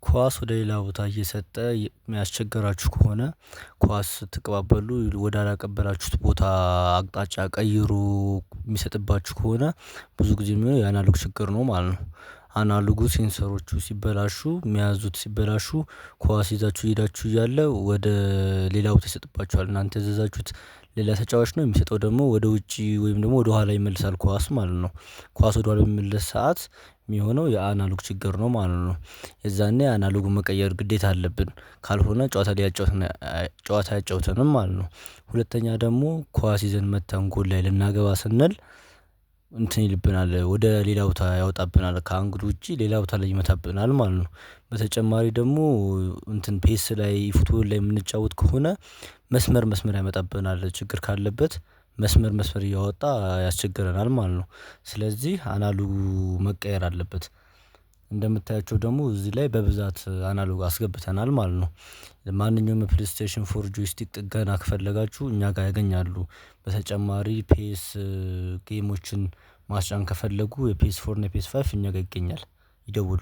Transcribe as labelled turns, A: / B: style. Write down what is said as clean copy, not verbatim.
A: ኳስ ወደ ሌላ ቦታ እየሰጠ የሚያስቸግራችሁ ከሆነ ኳስ ስትቀባበሉ ወደ አላቀበላችሁት ቦታ አቅጣጫ ቀይሮ የሚሰጥባችሁ ከሆነ ብዙ ጊዜ የሚሆነው የአናሎግ ችግር ነው ማለት ነው። አናሎጉ ሴንሰሮቹ ሲበላሹ የሚያዙት ሲበላሹ ኳስ ይዛችሁ እየሄዳችሁ እያለ ወደ ሌላ ቦታ ይሰጥባችኋል እናንተ ያዘዛችሁት ሌላ ተጫዋች ነው የሚሰጠው ደግሞ ወደ ውጪ ወይም ደግሞ ወደ ኋላ ይመልሳል ኳስ ማለት ነው። ኳስ ወደ ኋላ በሚመለስ ሰዓት የሚሆነው የአናሎግ ችግር ነው ማለት ነው። የዛኔ አናሎጉን መቀየር ግዴታ አለብን ካልሆነ ጨዋታ አያጫውተንም ማለት ነው። ሁለተኛ ደግሞ ኳስ ይዘን መተን ጎል ላይ ልናገባ ስንል እንትን ይልብናል ወደ ሌላ ቦታ ያወጣብናል ከአንግሉ ውጪ ሌላ ቦታ ላይ ይመታብናል ማለት ነው። በተጨማሪ ደግሞ እንትን ፔስ ላይ ፉትቦል ላይ የምንጫወት ከሆነ መስመር መስመር ያመጣብናል ችግር ካለበት መስመር እያወጣ ያስቸግረናል ማለት ነው። ስለዚህ አናሎጉ መቀየር አለበት። እንደምታያቸው ደግሞ እዚህ ላይ በብዛት አናሎግ አስገብተናል ማለት ነው። ማንኛውም ፕሌይስቴሽን ፎር ጆይስቲክ ጥገና ከፈለጋችሁ እኛ ጋር ያገኛሉ። በተጨማሪ ፒኤስ ጌሞችን ማስጫን ከፈለጉ የፒኤስ ፎር እና የፒኤስ ፋይቭ እኛ ጋር ይገኛል። ይደውሉ